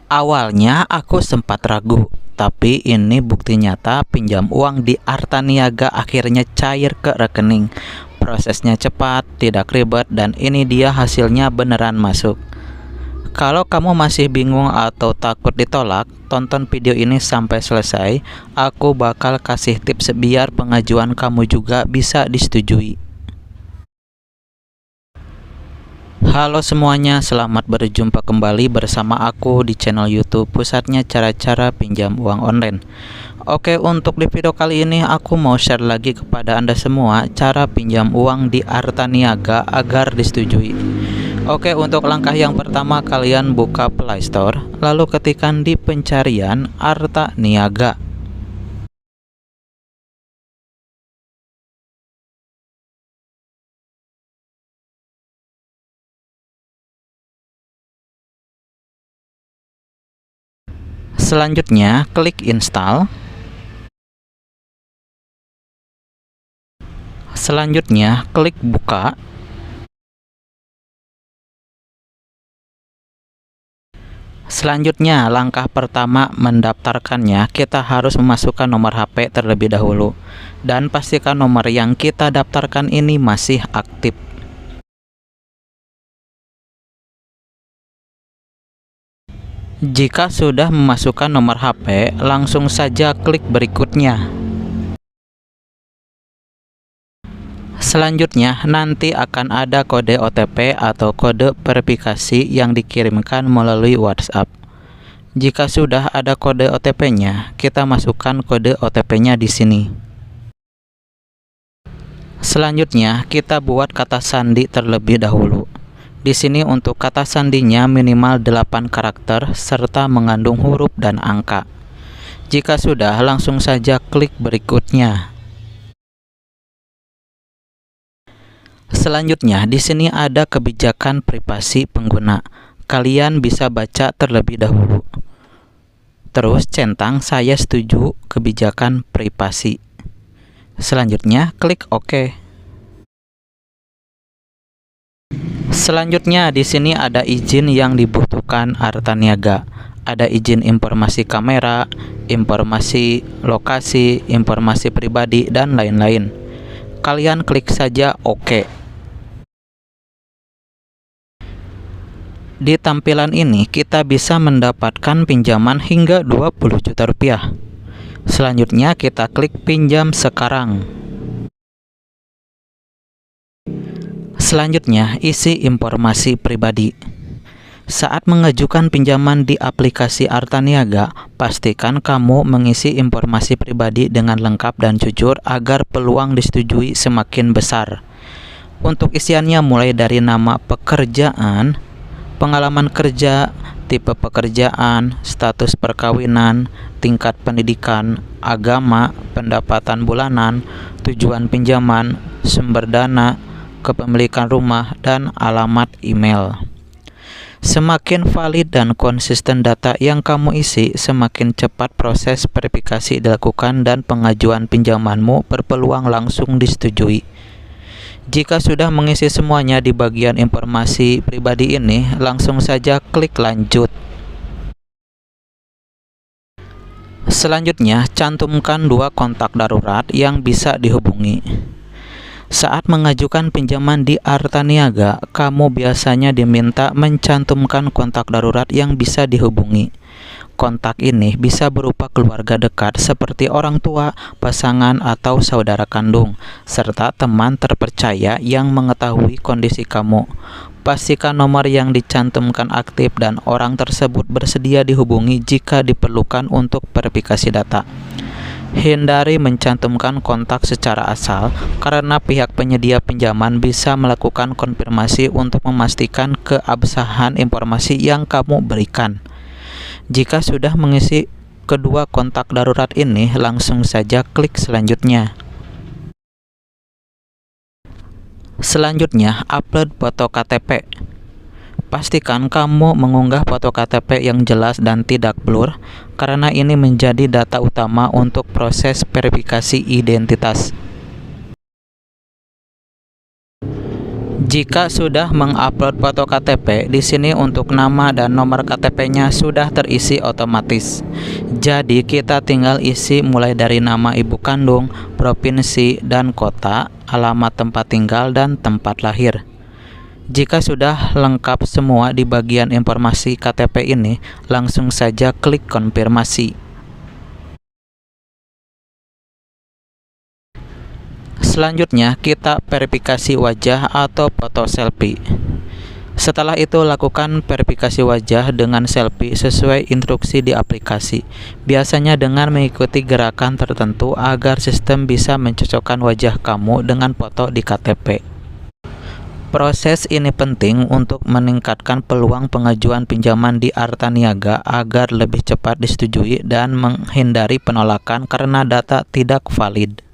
Awalnya aku sempat ragu, tapi ini bukti nyata pinjam uang di Arta Niaga akhirnya cair ke rekening. Prosesnya cepat, tidak ribet, dan ini dia hasilnya beneran masuk. Kalau kamu masih bingung atau takut ditolak, tonton video ini sampai selesai. Aku bakal kasih tips biar pengajuan kamu juga bisa disetujui. Halo semuanya, selamat berjumpa kembali bersama aku di channel YouTube Pusatnya Cara-Cara Pinjam Uang Online. Oke, untuk di video kali ini aku mau share lagi kepada Anda semua cara pinjam uang di Arta Niaga agar disetujui. Oke, untuk langkah yang pertama kalian buka Play Store, lalu ketikkan di pencarian Arta Niaga. Selanjutnya klik install. Selanjutnya klik buka. Selanjutnya langkah pertama mendaftarkannya, kita harus memasukkan nomor HP terlebih dahulu dan pastikan nomor yang kita daftarkan ini masih aktif. Jika sudah memasukkan nomor HP, langsung saja klik berikutnya. Selanjutnya, nanti akan ada kode OTP atau kode verifikasi yang dikirimkan melalui WhatsApp. Jika sudah ada kode OTP-nya, kita masukkan kode OTP-nya di sini. Selanjutnya, kita buat kata sandi terlebih dahulu. Di sini untuk kata sandinya minimal 8 karakter serta mengandung huruf dan angka. Jika sudah, langsung saja klik berikutnya. Selanjutnya, di sini ada kebijakan privasi pengguna. Kalian bisa baca terlebih dahulu. Terus centang saya setuju kebijakan privasi. Selanjutnya, klik OK. Selanjutnya di sini ada izin yang dibutuhkan Arta Niaga. Ada izin informasi kamera, informasi lokasi, informasi pribadi, dan lain-lain. Kalian klik saja OK. Di tampilan ini kita bisa mendapatkan pinjaman hingga 20 juta rupiah. Selanjutnya kita klik pinjam sekarang. Selanjutnya, isi informasi pribadi. Saat mengajukan pinjaman di aplikasi Arta Niaga, pastikan kamu mengisi informasi pribadi dengan lengkap dan jujur agar peluang disetujui semakin besar. Untuk isiannya mulai dari nama pekerjaan, pengalaman kerja, tipe pekerjaan, status perkawinan, tingkat pendidikan, agama, pendapatan bulanan, tujuan pinjaman, sumber dana, kepemilikan rumah, dan alamat email. Semakin valid dan konsisten data yang kamu isi, semakin cepat proses verifikasi dilakukan dan pengajuan pinjamanmu berpeluang langsung disetujui. Jika sudah mengisi semuanya di bagian informasi pribadi ini, langsung saja klik lanjut. Selanjutnya, cantumkan 2 kontak darurat yang bisa dihubungi. Saat mengajukan pinjaman di Arta Niaga, kamu biasanya diminta mencantumkan kontak darurat yang bisa dihubungi. Kontak ini bisa berupa keluarga dekat seperti orang tua, pasangan, atau saudara kandung, serta teman terpercaya yang mengetahui kondisi kamu. Pastikan nomor yang dicantumkan aktif dan orang tersebut bersedia dihubungi jika diperlukan untuk verifikasi data. Hindari mencantumkan kontak secara asal, karena pihak penyedia pinjaman bisa melakukan konfirmasi untuk memastikan keabsahan informasi yang kamu berikan. Jika sudah mengisi kedua kontak darurat ini, langsung saja klik selanjutnya. Selanjutnya, upload foto KTP. Pastikan kamu mengunggah foto KTP yang jelas dan tidak blur, karena ini menjadi data utama untuk proses verifikasi identitas. Jika sudah mengupload foto KTP, di sini untuk nama dan nomor KTP-nya sudah terisi otomatis. Jadi kita tinggal isi mulai dari nama ibu kandung, provinsi dan kota, alamat tempat tinggal dan tempat lahir. Jika sudah lengkap semua di bagian informasi KTP ini, langsung saja klik konfirmasi. Selanjutnya kita verifikasi wajah atau foto selfie. Setelah itu lakukan verifikasi wajah dengan selfie sesuai instruksi di aplikasi. Biasanya dengan mengikuti gerakan tertentu agar sistem bisa mencocokkan wajah kamu dengan foto di KTP. Proses ini penting untuk meningkatkan peluang pengajuan pinjaman di Arta Niaga agar lebih cepat disetujui dan menghindari penolakan karena data tidak valid.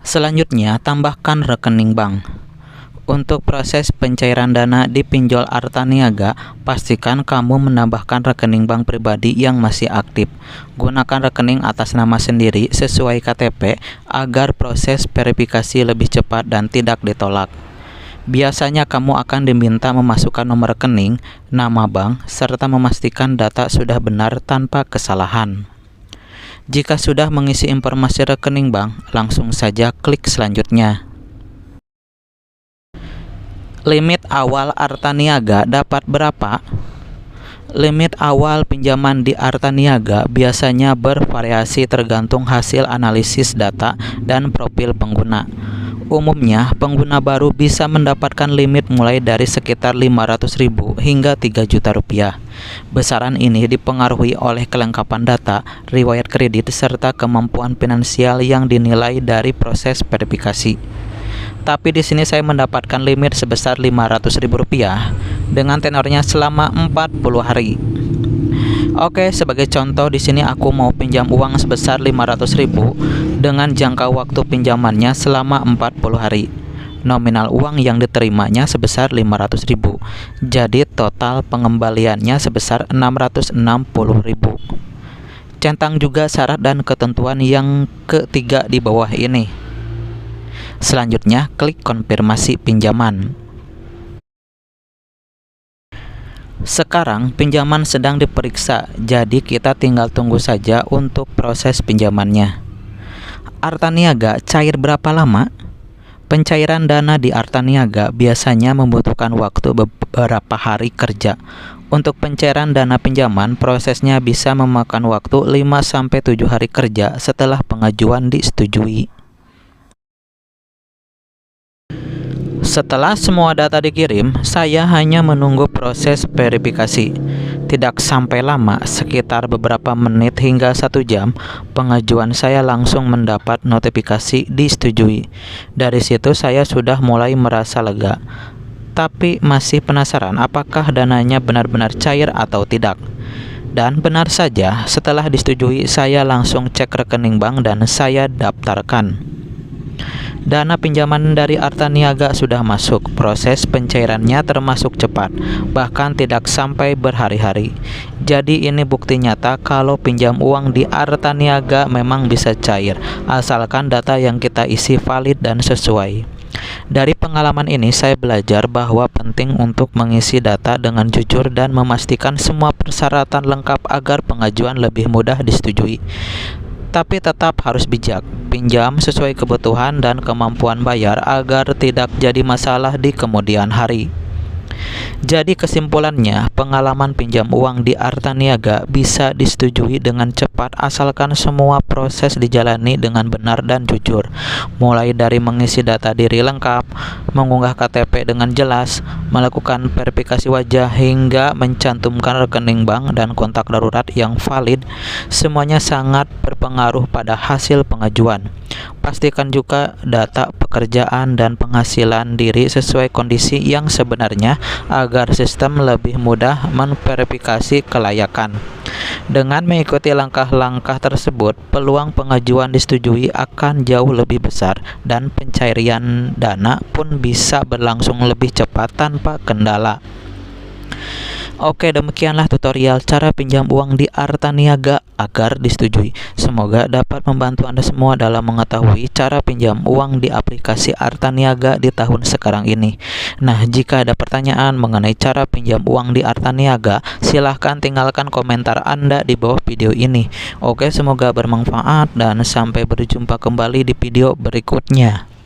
Selanjutnya, tambahkan rekening bank. Untuk proses pencairan dana di pinjol Arta Niaga, pastikan kamu menambahkan rekening bank pribadi yang masih aktif. Gunakan rekening atas nama sendiri sesuai KTP agar proses verifikasi lebih cepat dan tidak ditolak. Biasanya kamu akan diminta memasukkan nomor rekening, nama bank, serta memastikan data sudah benar tanpa kesalahan. Jika sudah mengisi informasi rekening bank, langsung saja klik selanjutnya. Limit awal Arta Niaga dapat berapa? Limit awal pinjaman di Arta Niaga biasanya bervariasi tergantung hasil analisis data dan profil pengguna. Umumnya, pengguna baru bisa mendapatkan limit mulai dari sekitar 500.000 hingga 3 juta rupiah. Besaran ini dipengaruhi oleh kelengkapan data, riwayat kredit, serta kemampuan finansial yang dinilai dari proses verifikasi. Tapi di sini saya mendapatkan limit sebesar 500.000 rupiah dengan tenornya selama 40 hari. Oke, sebagai contoh di sini aku mau pinjam uang sebesar 500.000 dengan jangka waktu pinjamannya selama 40 hari. Nominal uang yang diterimanya sebesar 500.000. Jadi total pengembaliannya sebesar 660.000. Centang juga syarat dan ketentuan yang ketiga di bawah ini. Selanjutnya, klik konfirmasi pinjaman. Sekarang pinjaman sedang diperiksa, jadi kita tinggal tunggu saja untuk proses pinjamannya. Arta Niaga cair berapa lama? Pencairan dana di Arta Niaga biasanya membutuhkan waktu beberapa hari kerja. Untuk pencairan dana pinjaman, prosesnya bisa memakan waktu 5-7 hari kerja setelah pengajuan disetujui. Setelah semua data dikirim, saya hanya menunggu proses verifikasi. Tidak sampai lama, sekitar beberapa menit hingga 1 jam, pengajuan saya langsung mendapat notifikasi disetujui. Dari situ saya sudah mulai merasa lega. Tapi masih penasaran apakah dananya benar-benar cair atau tidak. Dan benar saja, setelah disetujui saya langsung cek rekening bank dan saya daftarkan. Dana pinjaman dari Arta Niaga sudah masuk. Proses pencairannya termasuk cepat, bahkan tidak sampai berhari-hari. Jadi ini bukti nyata kalau pinjam uang di Arta Niaga memang bisa cair, asalkan data yang kita isi valid dan sesuai. Dari pengalaman ini saya belajar bahwa penting untuk mengisi data dengan jujur dan memastikan semua persyaratan lengkap agar pengajuan lebih mudah disetujui. Tapi tetap harus bijak, pinjam sesuai kebutuhan dan kemampuan bayar agar tidak jadi masalah di kemudian hari. Jadi kesimpulannya, pengalaman pinjam uang di Arta Niaga bisa disetujui dengan cepat asalkan semua proses dijalani dengan benar dan jujur. Mulai dari mengisi data diri lengkap, mengunggah KTP dengan jelas, melakukan verifikasi wajah hingga mencantumkan rekening bank dan kontak darurat yang valid, semuanya sangat berpengaruh pada hasil pengajuan. Pastikan juga data pekerjaan dan penghasilan diri sesuai kondisi yang sebenarnya agar sistem lebih mudah memverifikasi kelayakan. Dengan mengikuti langkah-langkah tersebut, peluang pengajuan disetujui akan jauh lebih besar dan pencairan dana pun bisa berlangsung lebih cepat tanpa kendala. Oke, demikianlah tutorial cara pinjam uang di Artaniaga agar disetujui. Semoga dapat membantu Anda semua dalam mengetahui cara pinjam uang di aplikasi Artaniaga di tahun sekarang ini. Nah, jika ada pertanyaan mengenai cara pinjam uang di Artaniaga, silahkan tinggalkan komentar Anda di bawah video ini. Oke, semoga bermanfaat dan sampai berjumpa kembali di video berikutnya.